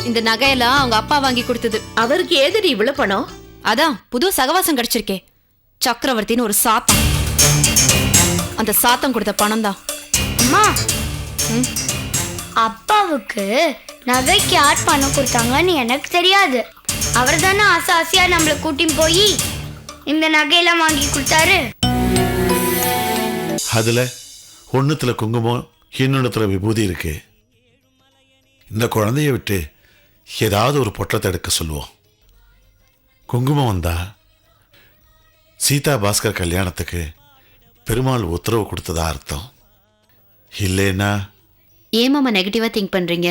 இந்த நகையெல்லாம் அவங்க அப்பா வாங்கி கொடுத்தது. அவருக்கு ஏதடி இவ்வளவு பணம்? அதான் புது சகவாசம் கிடைச்சிருக்கே, சக்கரவர்த்தின்னு ஒரு சாத்தம். அந்த சாத்தம் கொடுத்த பணம் தான். அம்மா, அப்பாவுக்கு நகைக்கு யார் பணம் கொடுத்தாங்கன்னு எனக்கு தெரியாது. அவர் தானே ஆசை ஆசையா நம்மளை கூட்டின்னு போய் இந்த நகையெல்லாம் வாங்கி கொடுத்தாரு. அதுல ஒண்ணுத்துல குங்குமம், இன்னொன்னுத்துல விபூதி இருக்கு. இந்த குழந்தைய விட்டு ஏதாவது ஒரு பொட்டலத்தை எடுக்க சொல்லுவோம். குங்குமம் வந்தா சீதா பாஸ்கர் கல்யாணத்துக்கு பெருமாள் உத்தரவு கொடுத்ததா அர்த்தம். இல்லைன்னா ஏமாமா நெகட்டிவா திங்க் பண்றீங்க?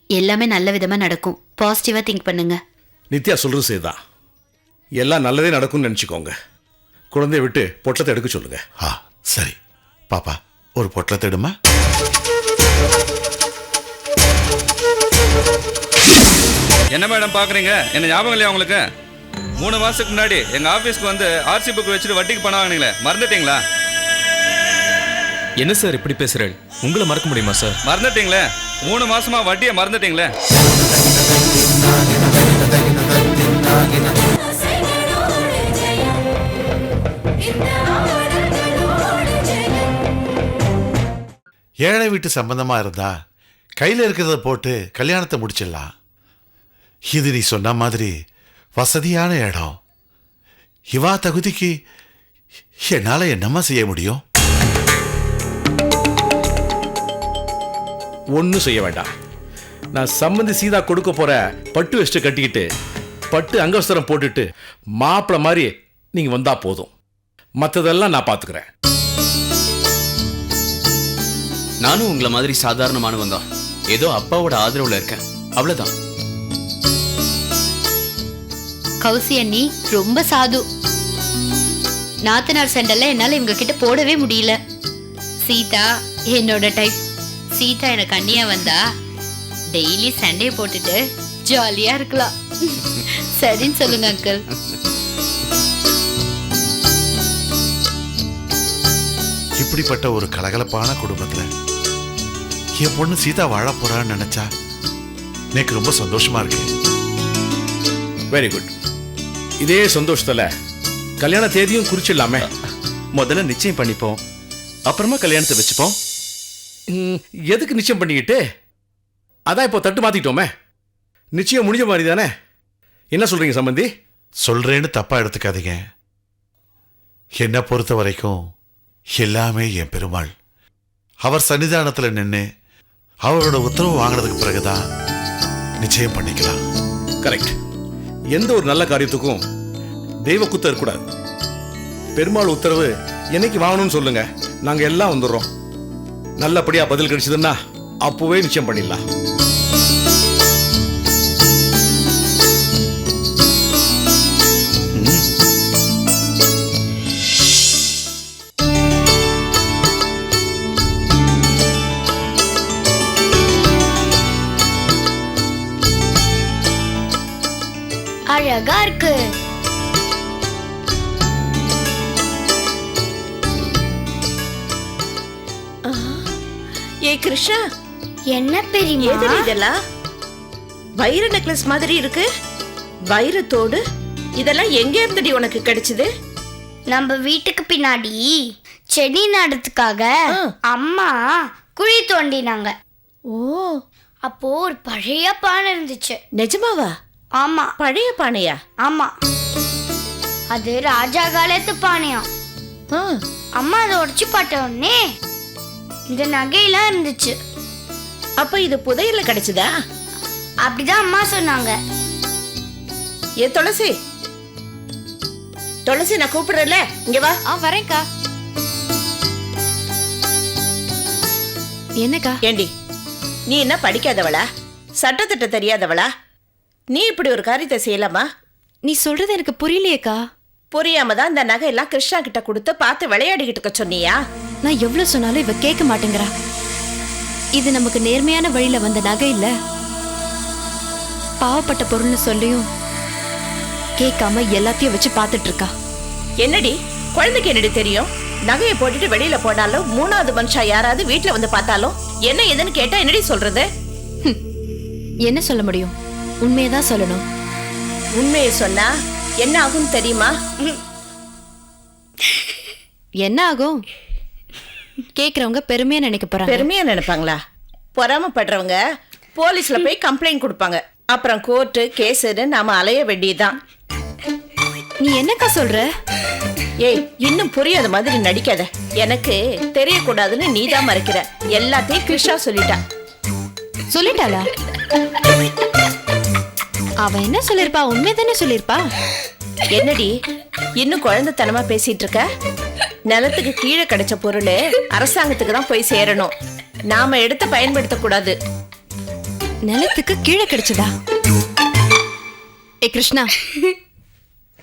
எல்லாமே நல்ல விதமா நடக்கும். பாசிட்டிவா திங்க் பண்ணுங்க. நித்யா சொல்றது சரிதான். எல்லாம் நல்லதே நடக்கும்னு நினைச்சுக்கோங்க. குழந்தைய விட்டு பொட்டலத்தை எடுக்க சொல்லுங்க. சரி பாப்பா, ஒரு பொட்டலத்தை எடுமா. என்ன மேடம் பாக்குறீங்க? என்ன ஞாபகம் இல்லையா உங்களுக்கு? 3 மாசத்துக்கு முன்னாடி எங்க ஆபீஸ்க்கு வந்து ஆர்சி புக் வச்சுட்டு வட்டிக்கு பணம் வாங்கினீங்களே, மறந்துட்டீங்களா? என்ன சார் இப்படி பேசுறேன்? உங்களை மறக்க முடியுமா சார்? மறந்துட்டீங்களே, 3 மாசமா வட்டியை மறந்துட்டீங்களே. ஏழை வீட்டு சம்பந்தமா இருந்தா கையில இருக்கிறத போட்டு கல்யாணத்தை முடிச்சிடலாம். இது நீ சொன்ன மாதிரி வசதியான இடம். இவா தகுதிக்கு என்னால என்னமா செய்ய முடியும்? ஒன்றும் செய்ய வேண்டாம். நான் சம்மந்தி சீதா கொடுக்க போற பட்டு வெஸ்ட் கட்டிக்கிட்டு பட்டு அங்கவஸ்திரம் போட்டுட்டு மாப்பிள்ள மாதிரி நீங்க வந்தா போதும். மற்றதெல்லாம் நான் பார்த்துக்கிறேன். நானும் உங்களை மாதிரி சாதாரணமானவன் தான். ஏதோ அப்பாவோட ஆதரவுல இருக்கேன், அவ்வளவுதான். கௌசி அண்ணி ரொம்ப சாது. நாத்தனார் சண்டெல்லாம் என்னால இவங்க கிட்ட போடவே முடியல. சீதா என்னோட டைப். சீதா எனக்கு அண்ணியா வந்தா டெய்லி சண்டே போட்டுட்டு ஜாலியா இருக்கலாம். சரின்னு சொல்லுங்க அங்கிள். இப்படிப்பட்ட ஒரு கலகலப்பான குடும்பத்துல என் பொண்ணு சீதா வாழ போறான்னு நினைச்சா எனக்கு ரொம்ப சந்தோஷமா இருக்கு. Very good. இதே சந்தோஷத்துல கல்யாண தேதியும் குறிச்சிடலாமே. முதல்ல நிச்சயம் பண்ணிப்போம், அப்புறமா கல்யாணத்தை வச்சுப்போம். எதுக்கு நிச்சயம் பண்ணிக்கிட்டு? அதான் இப்போ தட்டு மாத்திட்டோமே. நிச்சயம் முடிஞ்ச மாதிரி தானே. என்ன சொல்றீங்க சம்பந்தி? சொல்றேன்னு தப்பா எடுத்துக்காதீங்க. என்னை பொறுத்த வரைக்கும் எல்லாமே என் பெருமாள். அவர் சன்னிதானத்துல நின்று அவரோட உத்தரவு வாங்கினதுக்கு பிறகுதான் நிச்சயம் பண்ணிக்கலாம். கரெக்ட். எந்த ஒரு நல்ல காரியத்துக்கும் தெய்வ குத்தம் இருக்கக்கூடாது. பெருமாள் உத்தரவு என்னைக்கு வாங்கணும்னு சொல்லுங்க, நாங்க எல்லாம் வந்துடுறோம். நல்லபடியா பதில் கிடைச்சதுன்னா அப்பவே நிச்சயம் பண்ணிடலாம். அழகா இருக்கு. ஏ கிருஷ்ணா, என்ன பெரியமா இதெல்லாம்? வைர நெக்லஸ் மாதிரி இருக்கு. வைரத்தோடு இதெல்லாம் எங்க இருந்தடி உனக்கு கிடைச்சது? நம்ம வீட்டுக்கு பின்னாடி செடி நடுறதுக்காக அம்மா குழி தோண்டினாங்க. ஓ, அப்போ ஒரு பழைய பானை இருந்துச்சு. நிஜமாவா? ஆமா. பழைய பானையா? ஆமா, அது ராஜா காலத்து பானையா. அம்மா அதை உடைச்சு பார்த்த உடனே இந்த நகையெல்லாம் இருந்துச்சு. அப்ப இது புதையல்ல கிடைச்சதா? அப்படிதான் அம்மா சொன்னாங்க. ஏ துளசி, துளசி நான் கூப்பிடுறேன்ல, இங்க வா. வரேன்க்கா. என்னக்கா? ஏண்டி, நீ என்ன படிக்காதவளா? சட்டத்திட்ட தெரியாதவளா? நீ இப்படி ஒரு காரியத்தை செய்யலாமா? நீ சொல்றது எனக்கு புரியலையேக்கா. புரியாம தான் இந்த நகை எல்லாம் கிருஷ்ணா கிட்ட கொடுத்து பார்த்து விளையாடிக்கிட்டு இருக்க சொன்னியா? நான் எவ்வளவு சொன்னாலும் இவ கேட்க மாட்டேங்கிறா. இது நமக்கு நேர்மையான வழியில வந்த நகை இல்ல, பாவப்பட்ட பொருள்னு சொல்லியும் கேட்காம எல்லாத்தையும் வச்சு பார்த்துட்டு இருக்கா. என்னடி, குழந்தைக்கு என்னடி தெரியும்? நகையை போட்டுட்டு வெளியில போனாலும் 3வது மனுஷா யாராவது வீட்டுல வந்து பார்த்தாலும் என்ன ஏதுன்னு கேட்டா என்னடி சொல்றது? என்ன சொல்ல முடியும்? உண்மையை தான் சொல்லணும். உண்மையை சொன்னா என்ன ஆகும் தெரியுமா? என்ன ஆகும்? கேக்குறவங்க பெருமையா நினைக்க போறாங்க. பெருமையா நினைப்பாங்களா? பொறாமப்படுறவங்க போலீஸ்ல போய் கம்ப்ளைண்ட் கொடுப்பாங்க. அப்புறம் கோர்ட்டு கேஸுன்னு நாம அலைய வேண்டியதுதான். நீ என்னக்கா சொல்ற? ஏய், இன்னும் புரியாத மாதிரி நடிக்காத. எனக்கு தெரியக்கூடாதுன்னு நீதான் மறைக்கிற. எல்லாத்தையும் கிருஷ்ணா சொல்லிட்டா. சொல்லிட்டாளா? அவ என்ன சொல்லிருப்பா? உண்மைதானே சொல்லிருப்பா. என்னடி இன்னும் குழந்தைத்தனமா பேசிட்டு இருக்க? நிலத்துக்கு கீழே கிடைச்ச பொருள் அரசாங்கத்துக்கு தான் போய் சேரணும். நாம எடுத்து பயன்படுத்த கூடாது. நிலத்துக்கு கீழே கிடைச்சதா? ஏ கிருஷ்ணா,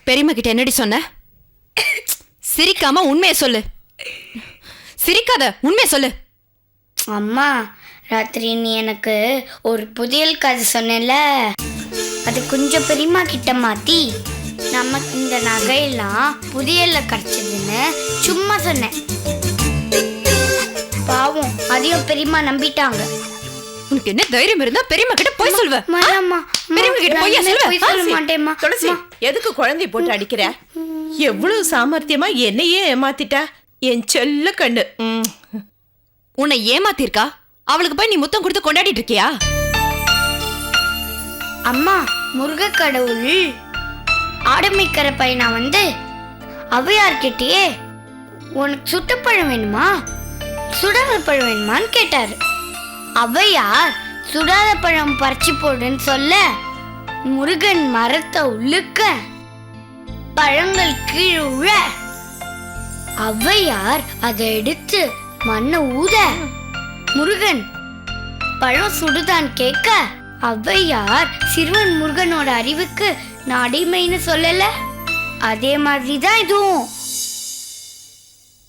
பெரியம்மா கிட்ட என்னடி சொன்ன? சிரிக்காம உண்மையை சொல்லு. சிரிக்காத, உண்மையை சொல்லு. அம்மா, ராத்திரி நீ எனக்கு ஒரு புதியல் கதை சொன்னேன்ல, அது கொஞ்சம் பெரியம்மா கிட்ட மாத்தி நமக்கு இந்த நகையெல்லாம் புதியல்ல கிடைச்சதுன்னு சும்மா சொன்னேன். பாவம், அதையும் பெரியம்மா நம்பிட்டாங்க. உனக்கு என்ன தைரியம் இருந்தா பெரியம்மா கிட்ட போய் சொல்வ? மாமா, பெரியம்மா கிட்ட போய் சொல்வ? போய் சொல்ல மாட்டேம்மா. துளசி, எதுக்கு குழந்தை போட்டு அடிக்கிற? எவ்வளவு சாமர்த்தியமா என்னையே ஏமாத்திட்டா என் செல்ல கண்ணு. உன்னை ஏமாத்திருக்கா? அவளுக்கு போய் நீ முத்தம் கொடுத்து கொண்டாடிட்டு இருக்கியா? அம்மா, முருக கடவுள் ஆடமிக்கிற பையனா வந்து அவையார்கிட்டயே உனக்கு சுட்டப்பழம் வேணுமா சுடாத பழம் வேணுமான்னு கேட்டாரு. அவையார் சுடாத பழம் பறிச்சு போடுன்னு சொல்ல முருகன் மரத்தை உள்ளுக்க பழங்கள் கீழே உழ அவையார் அதை எடுத்து மண்ணை ஊத முருகன் பழம் சுடுதான் கேட்க அவையார் சிறுவன் முருகனோட அறிவுக்கு நான் அடிமைன்னு சொல்லல. அதே மாதிரிதான் இதுவும்.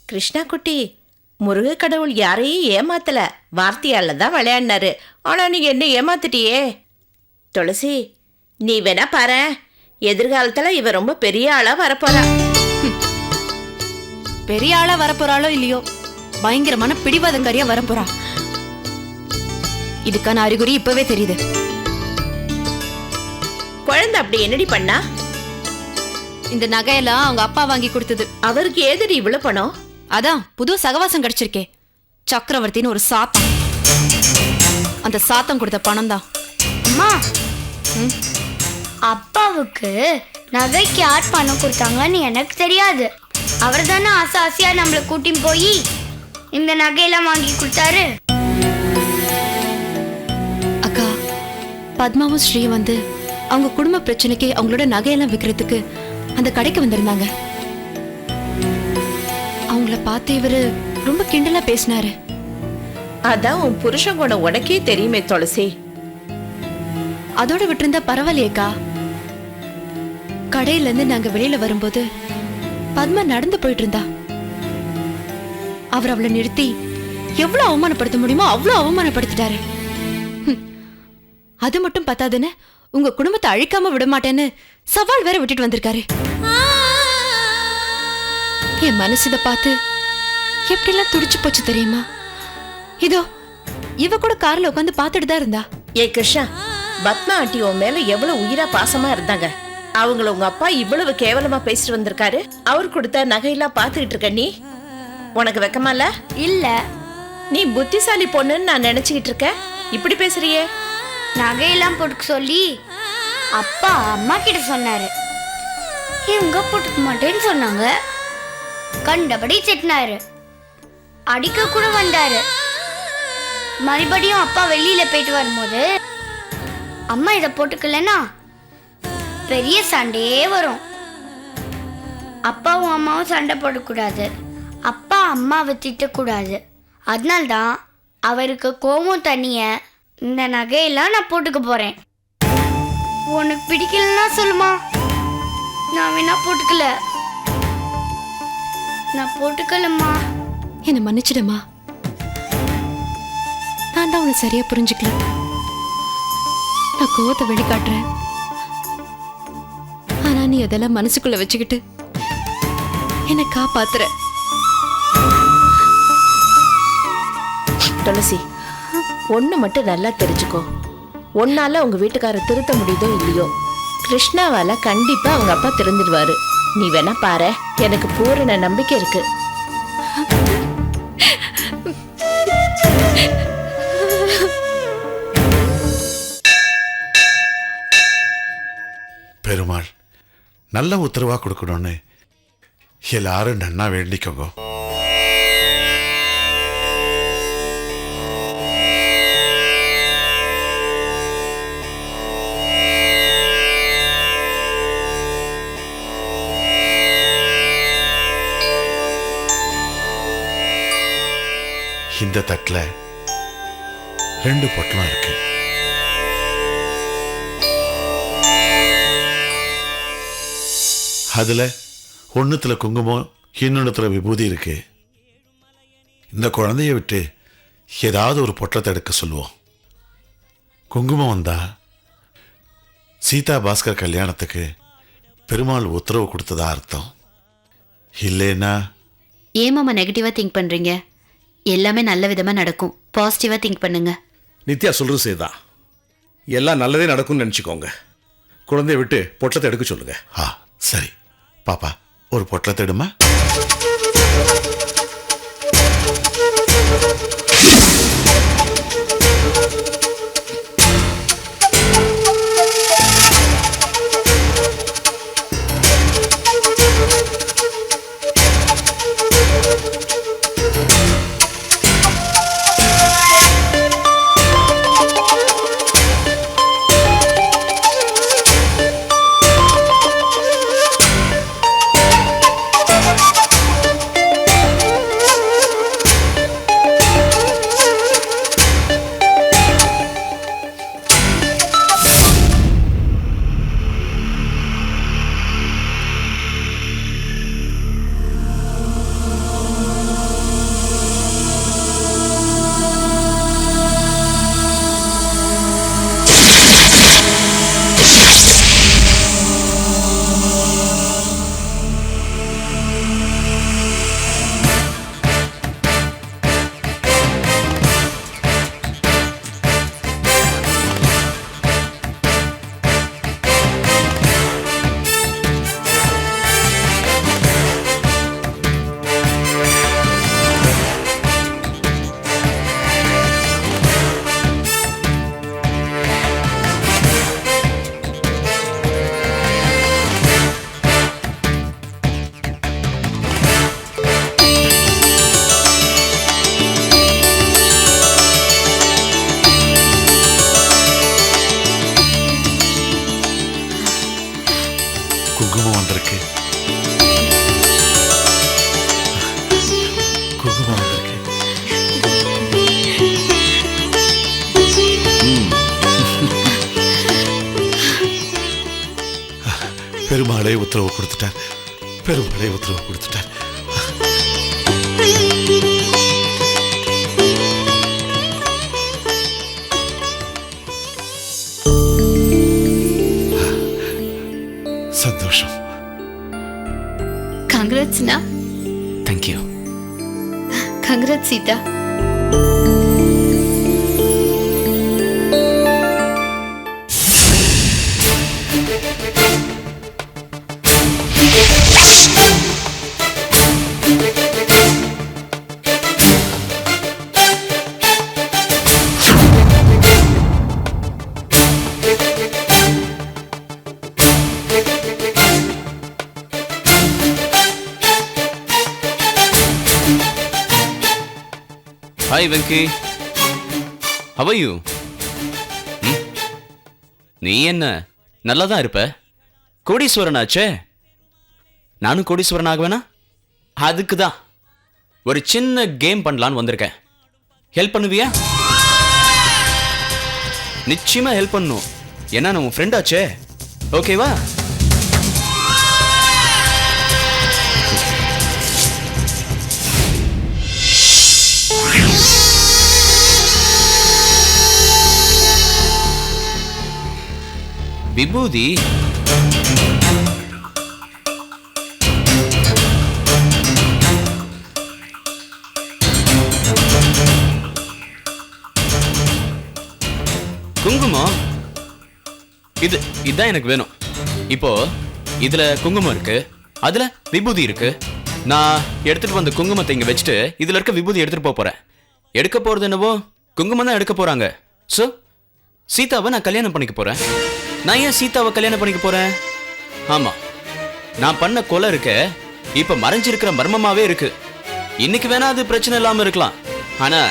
கிருஷ்ணா குட்டி, முருக கடவுள் யாரையும் ஏமாத்தல, வார்த்தையால தான் விளையாடினாரு. ஆனா நீ என்ன ஏமாத்திட்டியே. துளசி, நீ வேணா பாரு, எதிர்காலத்துல இவ ரொம்ப பெரிய ஆளா வரப்போறா. பெரிய ஆளா வரப்போறாளோ இல்லையோ, பயங்கரமான பிடிவாதக்காரியா வரப்போறா. இதுக்கான அறிகுறி இப்பவே தெரியுது. குழந்தை அப்படி என்னடி பண்ணா? இந்த நகையெல்லாம் அவங்க அப்பா வாங்கி கொடுத்தது. அவருக்கு ஏதடி இவ்வளவு பணம்? அதான் புது சகவாசம் கிடைச்சிருக்கே, சக்கரவர்த்தின்னு ஒரு சாத்தம். அந்த சாத்தம் கொடுத்த பணம் தான். அம்மா, அப்பாவுக்கு நகைக்கு யார் பணம் கொடுத்தாங்கன்னு எனக்கு தெரியாது. அவர் தானே ஆசை ஆசையா நம்மளை கூட்டின்னு போய் இந்த நகையெல்லாம் வாங்கி கொடுத்தாரு. அக்கா, பத்மாவும் ஸ்ரீ வந்து அவங்க குடும்ப பிரச்சனைக்கு அவங்களோட நகையெல்லாம் விற்கிறதுக்கு அந்த கடைக்கு வந்திருந்தாங்க. அவங்கள பார்த்து இவரு ரொம்ப கிண்டலா பேசினாரு. அதான் உன் புருஷன் கூட உனக்கே தெரியுமே துளசி. அதோட விட்டிருந்தா பரவாயில்லையேக்கா. கடையில இருந்து நாங்க வெளியில வரும்போது பத்மா நடந்து போயிட்டு இருந்தா. அவர் அவளை நிறுத்தி எவ்வளவு அவமானப்படுத்த முடியுமோ அவ்வளவு அவமானப்படுத்திட்டாரு. அது மட்டும் பத்தாதுன்னு உங்க குடும்பத்தை அழிக்காம விட மாட்டேன்னு சவால் வேற விட்டுட்டு வந்திருக்காரு. என் மனசு இதை பார்த்து எப்படிலாம் துடிச்சு போச்சு தெரியுமா? இதோ இவ கூட கார்ல உட்காந்து பார்த்துட்டு தான் இருந்தா. ஏ கிருஷ்ணா, பத்மா ஆண்டி உன் மேல எவ்வளவு உயிரா பாசமா இருந்தாங்க. அவங்கள உங்க அப்பா இவ்வளவு கேவலமா பேசிட்டு வந்திருக்காரு. அவர் கொடுத்த நகையெல்லாம் பார்த்துக்கிட்டு இருக்க நீ, உனக்கு வெக்கமா இல்ல? இல்ல, நீ புத்திசாலி பொண்ணுன்னு நான் நினைச்சுக்கிட்டு இருக்க. இப்படி பேசுறியே? நகையெல்லாம் போட்டுக்க சொல்லி அப்பா அம்மா கிட்ட சொன்னாரு. இவங்க போட்டுக்க மாட்டேன்னு சொன்னாங்க. கண்டபடி திட்டினாரு, அடிக்க கூட வந்தாரு. மறுபடியும் அப்பா வெளியில போயிட்டு வரும்போது அம்மா இதை போட்டுக்கலன்னா பெரிய சண்டையே வரும். அப்பாவும் அம்மாவும் சண்டை போடக்கூடாது, அப்பா அம்மாவை திட்டக்கூடாது. அதனால்தான் அவருக்கு கோபம் தனிய இந்த நகையெல்லாம் நான் போட்டுக்க போறேன். உனக்கு பிடிக்கலன்னா சொல்லுமா, நான் வேணா போட்டுக்கல. நான் போட்டுக்கலம்மா. என்னை மன்னிச்சிடுமா. நான் தான் உன்னை சரியா புரிஞ்சுக்கல. நான் கோவத்தை வெளிக்காட்டுறேன். ஆனா நீ அதெல்லாம் மனசுக்குள்ள வச்சுக்கிட்டு என்னை காப்பாத்துற. துளசி, ஒண்ணு மட்டும் நல்லா தெரிஞ்சுக்கோ. உன்னால உங்க வீட்டுக்காரர் திருத்த முடியுதோ இல்லையோ, கிருஷ்ணாவால கண்டிப்பா அவங்க அப்பா திருந்துடுவாரு. நீ வேணா பாரு, எனக்கு பூரண நம்பிக்கை இருக்கு. பெருமாள் நல்ல உத்தரவா கொடுக்கணும்னு எல்லாரும் நன்னா வேண்டிக்கோங்க. இந்த தட்டுல 2 பொட்டலம் இருக்கு. அதுல ஒண்ணுத்துல குங்குமம், இன்னொன்னுத்துல விபூதி இருக்கு. இந்த குழந்தைய விட்டு ஏதாவது ஒரு பொட்டலத்தை எடுக்க சொல்லுவோம். குங்குமம் வந்தா சீதா பாஸ்கர் கல்யாணத்துக்கு பெருமாள் உத்தரவு கொடுத்ததா அர்த்தம். இல்லைன்னா ஏமாமா நெகட்டிவா திங்க் பண்றீங்க? எல்லாமே நல்ல விதமா நடக்கும். பாசிட்டிவா திங்க் பண்ணுங்க. நித்யா சொல்றது சரிதான். எல்லாம் நல்லதே நடக்கும்னு நினைச்சுக்கோங்க. குழந்தைய விட்டு பொட்டலத்தை எடுக்க சொல்லுங்க. சரி பாப்பா, ஒரு பொட்டலத்தை எடுமா. குங்குமம் வந்திருக்கு. குங்குமம் வந்திருக்கு. பெருமாளே உத்தரவு கொடுத்துட்டார். பெருமாளே உத்தரவு கொடுத்துட்டார். சந்தோஷம். கங்க்ராட்ஸ்னா. Thank you. Congrats Sita. Hi Venky, how are you? நீ என்ன நல்லா தான் இருப்ப. கோடீஸ்வரன் ஆச்சே. நானும் கோடீஸ்வரன் ஆகுவேனா? அதுக்கு தான் ஒரு சின்ன கேம் பண்ணலான்னு வந்திருக்கேன். ஹெல்ப் பண்ணுவியா? நிச்சயமா ஹெல்ப் பண்ணணும். ஏன்னா நான் உன் ஃப்ரெண்ட் ஆச்சே. ஓகேவா? விபூதி குங்குமம் இதுதான் எனக்கு வேணும். இப்போ இதுல குங்குமம் இருக்கு, அதுல விபூதி இருக்கு. நான் எடுத்துட்டு வந்த குங்குமத்தை இங்க வச்சுட்டு இதுல இருக்க விபூதி எடுத்துட்டு போறேன். எடுக்க போறது என்னவோ குங்குமம் தான் எடுக்க போறாங்க. சோ சீதாவை நான் கல்யாணம் பண்ணிக்க போறேன். நான் ஏன் சீதாவை கல்யாணம் பண்ணிக்க போறேன்? ஆமா, நான் பண்ண கொலை இருக்க இப்ப மறைஞ்சிருக்கிற மர்மமாவே இருக்கு. இன்னைக்கு வேணா அது பிரச்சனை இல்லாம இருக்கலாம், ஆனா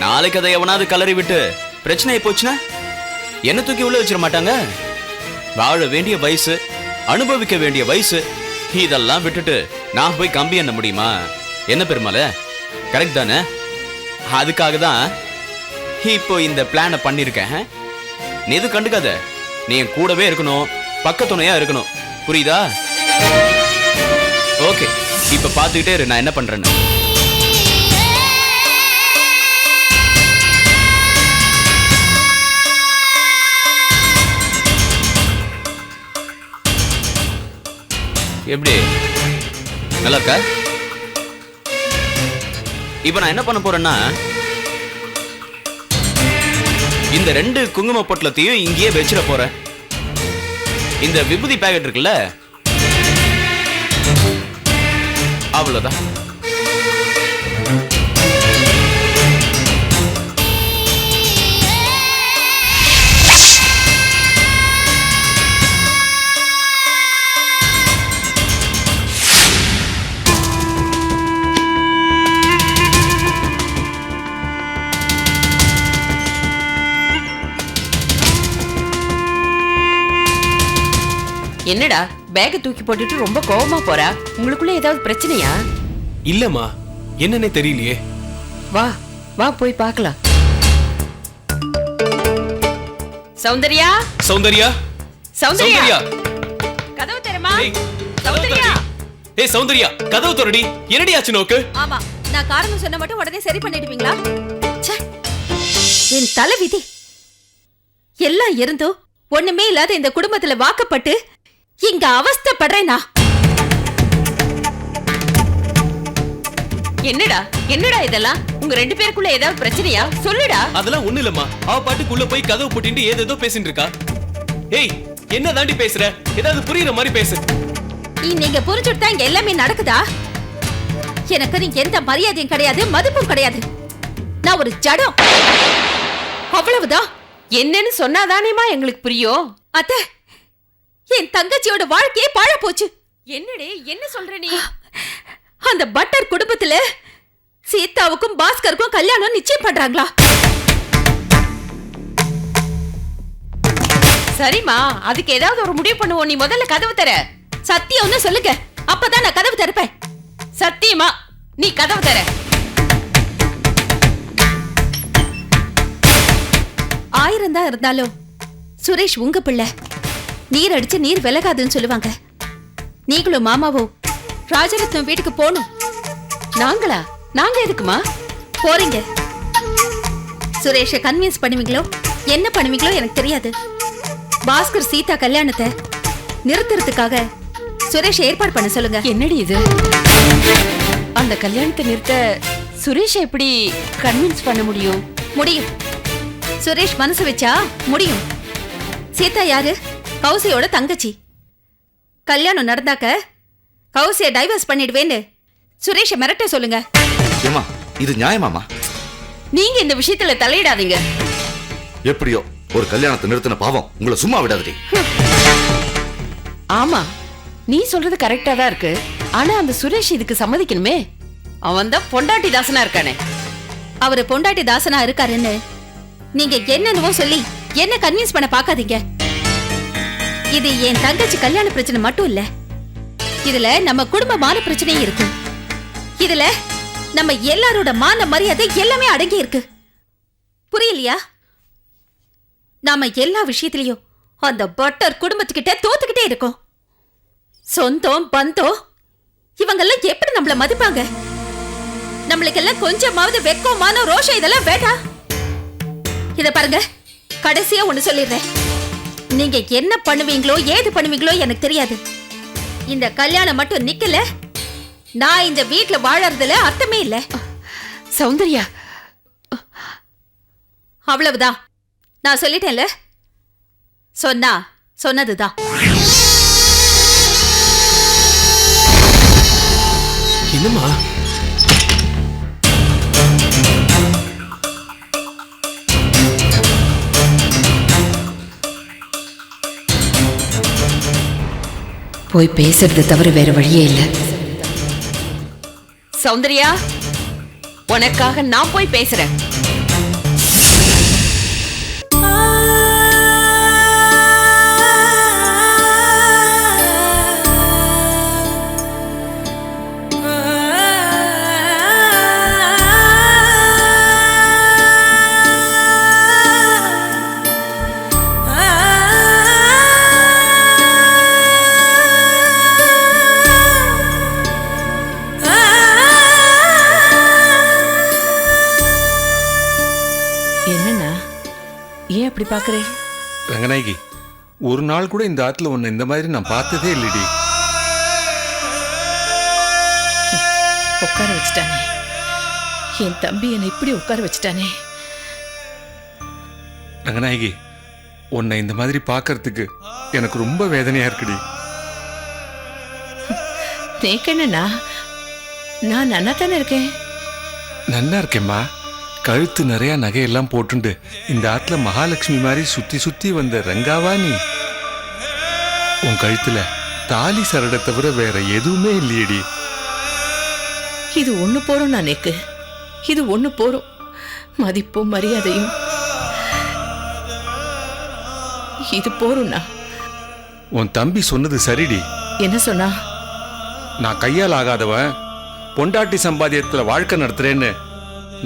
நாளைக்கு அதை எவனாவது கலறி விட்டு பிரச்சனை போச்சுன்னா என்ன தூக்கி உள்ள வச்சிட மாட்டாங்க. வாழ வேண்டிய வயசு, அனுபவிக்க வேண்டிய வயசு, இதெல்லாம் விட்டுட்டு நான் போய் கம்பி எண்ண முடியுமா? என்ன பெருமாள, கரெக்ட் தானே? அதுக்காக தான் இப்போ இந்த பிளானை பண்ணிருக்கேன். நீ எதுவும் கண்டுக்காத, நீ என் கூடவே இருக்கணும், பக்கத்துணையா இருக்கணும், புரியுதா? ஓகே, இப்ப பாத்துக்கிட்டே இரு நான் என்ன பண்றேன்னு. எப்படி, நல்லா இருக்கா? இப்ப நான் என்ன பண்ண போறேன்னா, இந்த 2 குங்கும பொட்டலத்தையும் இங்கேயே வச்சிட போறேன். இந்த விபூதி பாக்கெட் இருக்குல்ல, அவ்வளவுதான். என்னடா பேக்கை தூக்கி போட்டுட்டு ரொம்ப கோவமா போறா? உங்களுக்குள்ள ஏதாவது பிரச்சனையா? இல்லம்மா, என்னன்னே தெரியலையே. வா வா போய் பார்க்கலாம். சௌந்தர்யா, சௌந்தர்யா, சௌந்தர்யா, சௌந்தர்யா, கதவு திறமா. ஏய், கதவு சௌந்தர்யா, திறடி. ஏய் சௌந்தர்யா, கதவு திறடி. என்னடி ஆச்சு நோக்கு? ஆமா, நான் காரணம் சொன்ன மட்டும் உடனே சரி பண்ணிடுவீங்களா? ச்சே, என் தலை விதி. எல்லாம் இருந்தும் ஒண்ணுமே இல்லாத இந்த குடும்பத்துல வாக்கப்பட்டு இங்க அவஸ்தைப்படுறேனா? என்னடா என்னடா இதெல்லாம்? உங்க 2 பேருக்குள்ள ஏதாவது பிரச்சனையா? சொல்லுடா. அதெல்லாம் ஒண்ணு இல்லம்மா, அவ பாட்டுக்குள்ள போய் கதவு பூட்டிட்டு ஏதேதோ பேசிட்டு இருக்கா. ஏய், என்ன தாண்டி பேசுற? ஏதாவது புரியுற மாதிரி பேசு. நீங்க புரிஞ்சுட்டா இங்க எல்லாமே நடக்குதா? எனக்கு நீங்க எந்த மரியாதையும் கிடையாது, மதிப்பும் கிடையாது. நான் ஒரு ஜடம், அவ்வளவுதான். என்னன்னு சொன்னாதானேமா எங்களுக்கு புரியும். அத்தை, என் தங்கச்சியோட வாழ்க்கையே பாழ போச்சு. என்னடே, என்ன சொல்ற நீ? அந்த பட்டர் குடும்பத்துல சீதாவுக்கும் பாஸ்கருக்கும் கல்யாணம் நிச்சயம் பண்றாங்களா? சரிம்மா, அதுக்கு ஏதாவது ஒரு முடிவு பண்ணுவோம். நீ முதல்ல கதவு தர. சத்தியம்னு சொல்லுங்க, அப்பதான் நான் கதவு திறப்பேன். சத்தியமா நீ கதவு தர. 1000 தான் இருந்தாலும் சுரேஷ் உங்க பிள்ளை. நீர் அடிச்சு நீர் விலகாதுன்னு சொல்லுவாங்க. நீங்களும் மாமாவோ ராஜரத்னம் வீட்டுக்கு போகணும். நாங்களா? நாங்க எதுக்குமா போறீங்க? சுரேஷை கன்வின்ஸ் பண்ணுவீங்களோ என்ன பண்ணுவீங்களோ எனக்கு தெரியாது. பாஸ்கர் சீதா கல்யாணத்தை நிறுத்துறதுக்காக சுரேஷ் ஏற்பாடு பண்ண சொல்லுங்க. என்னடி இது? அந்த கல்யாணத்தை நிறுத்த சுரேஷ் எப்படி கன்வின்ஸ் பண்ண முடியும்? முடியும், சுரேஷ் மனசு வச்சா முடியும். சீதா யாரு? கௌசியோட தங்கச்சி. கல்யாணம் நடந்தாக்க கௌசிய டைவர்ஸ் பண்ணிடுவேன்னு சுரேஷை மிரட்ட சொல்லுங்க. ஏமா இது நியாயமாமா? நீங்க இந்த விஷயத்துல தலையிடாதீங்க. எப்படியோ ஒரு கல்யாணத்தை நிறுத்தின பாவம் உங்களை சும்மா விடாதடி. ஆமா, நீ சொல்றது கரெக்டா தான் இருக்கு. ஆனா அந்த சுரேஷ் இதுக்கு சம்மதிக்கணுமே. அவன் தான் பொண்டாட்டி தாசனா இருக்கானே. அவரு பொண்டாட்டி தாசனா இருக்காருன்னு நீங்க என்னென்னவோ சொல்லி என்ன கன்வின்ஸ் பண்ண பாக்காதீங்க. இது என் தங்கச்சி கல்யாண பிரச்சனை மட்டும் இல்ல, இதுல நம்ம குடும்பமான பிரச்சனையும் இருக்கு. இதுல நம்ம எல்லாரோட மான மரியாதை எல்லாமே அடங்கி இருக்கு. புரியலையா? நாம எல்லா விஷயத்திலையும் அந்த பட்டர் குடும்பத்துக்கிட்ட தோத்துக்கிட்டே இருக்கோம். சொந்தம் பந்தம் இவங்கெல்லாம் எப்படி நம்மள மதிப்பாங்க? நம்மளுக்கெல்லாம் கொஞ்சமாவது வெக்கமான ரோஷம் இதெல்லாம் வேண்டா? இத பாருங்க, கடைசியா ஒண்ணு சொல்லிடுறேன். நீங்க என்ன பண்ணுவீங்களோ ஏது பண்ணுவீங்களோ எனக்கு தெரியாது. இந்த கல்யாணம் மட்டும் நிக்கல, நான் இந்த வீட்ல வாழறதுல அர்த்தமே இல்ல. சௌந்தர்யா, அவ்வளவுதான். நான் சொல்லிட்டேன்ல, சொன்னா சொன்னதுதான். என்னம்மா? போய் பேசுறது தவிர வேற வழியே இல்ல. சௌந்தர்யா, உனக்காக நான் போய் பேசுறேன். என்னண்ணா, ஏன் அப்படி பார்க்குறே? ரங்கநாயகி, ஒரு நாள் கூட இந்த ஆத்துல உன்னை இந்த மாதிரி நான் பார்த்ததே இல்லடி. உட்கார வச்சுட்டானே, என் தம்பி என்னை இப்படி உட்கார வச்சுட்டானே. ரங்கநாயகி, உன்னை இந்த மாதிரி பார்க்கறதுக்கு எனக்கு ரொம்ப வேதனையா இருக்குடி. நேக்கண்ணா, நான் நன்னா தானே இருக்கேன். நல்லா இருக்கேம்மா. கழுத்து நிறைய நகையெல்லாம் போட்டுண்டு இந்த ஆத்துல மகாலட்சுமி மாதிரி சுத்தி சுத்தி வந்த ரங்காவா நீ? உன் கழுத்துல தாலி சரடை தவிர வேற எதுவுமே இல்லையடி. இது ஒண்ணு போறோம் நான் நேக்கு, இது ஒண்ணு போறோம். மதிப்பும் மரியாதையும் இது போறோம்னா. உன் தம்பி சொன்னது சரிடி. என்ன சொன்னா? நான் கையால் ஆகாதவன், பொண்டாட்டி சம்பாதியத்துல வாழ்க்கை நடத்துறேன்னு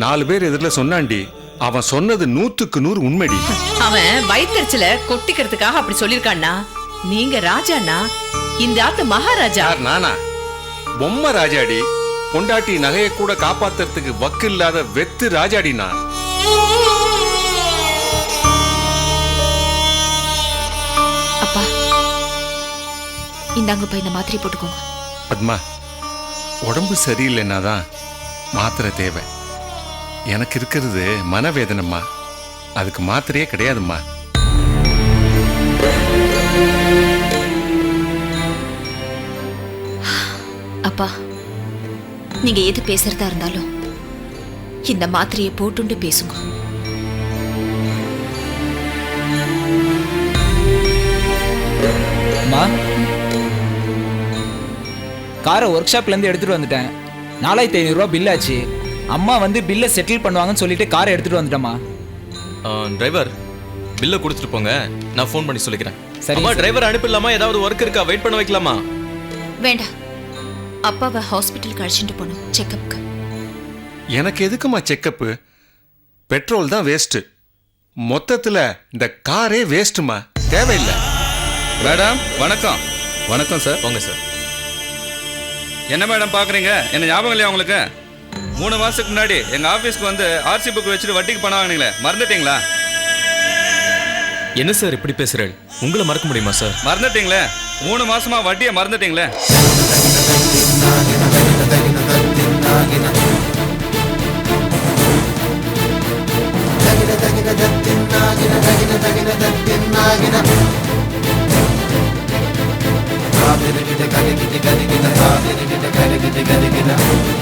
4 பேர் எதிரில சொன்னாண்டி. அவன் சொன்னது 100க்கு 100 உண்மைடி. அவன் வயிற்றுல கொட்டிக்கிறதுக்காக அப்படி சொல்லிருக்கான்னா. நீங்க ராஜாண்ணா, இந்த ஆத்து மகாராஜா. யார் நானா? பொம்மை ராஜாடி. பொண்டாட்டி நகையை கூட காப்பாத்துறதுக்கு வக்கு இல்லாத வெத்து ராஜாடி நான். அப்பா, இந்தாங்க போய் இந்த மாத்திரை போட்டுக்கோங்க. பத்மா, உடம்பு சரியில்லைன்னா தான் மாத்திரை தேவை. எனக்கு இருக்கிறது மனவேதனம்மா, அதுக்கு மாத்திரையே கிடையாதும்மா. அப்பா, நீங்க எது பேசுறதா இருந்தாலும் இந்த மாத்திரையை போட்டுண்டு பேசுங்க. அம்மா, காரை ஒர்க் ஷாப்லேருந்து எடுத்துகிட்டு வந்துட்டேன். 4500 பில் ஆச்சு. அம்மா வந்து பில்லை செட்டில் பண்ணுவாங்கன்னு சொல்லிட்டு காரை எடுத்துகிட்டு வந்துட்டேம்மா. டிரைவர், பில்லை கொடுத்துட்டு போங்க, நான் ஃபோன் பண்ணி சொல்லிக்கிறேன். சரி, அம்மா, டிரைவர் அனுப்பிடலாமா? ஏதாவது ஒர்க் இருக்கா? வெயிட் பண்ண வைக்கலாமா? வேண்டாம், அப்பாவை ஹாஸ்பிட்டலுக்கு அழைச்சிட்டு போகணும் செக்கப்புக்கு. எனக்கு எதுக்குமா செக்கப்பு? பெட்ரோல் தான் வேஸ்ட். மொத்தத்துல இந்த காரே வேஸ்ட்டுமா, தேவையில்லை. மேடம் வணக்கம். வணக்கம் சார். போங்க சார். என்ன மேடம் பார்க்குறீங்க? என்ன ஞாபகம் இல்லையா உங்களுக்கு? 3 மாதத்துக்கு முன்னாடி எங்கள் ஆஃபீஸ்க்கு வந்து ஆர்சி புக் வச்சுட்டு வட்டிக்கு பணம் வாங்கினீங்களே, மறந்துட்டீங்களா? என்ன சார் இப்படி பேசுறேன்? உங்களை மறக்க முடியுமா சார்? மறந்துட்டீங்களே, 3 மாசமா வட்டியை மறந்துட்டீங்களே. Gada gada gada gada gada gada gada gada gada gada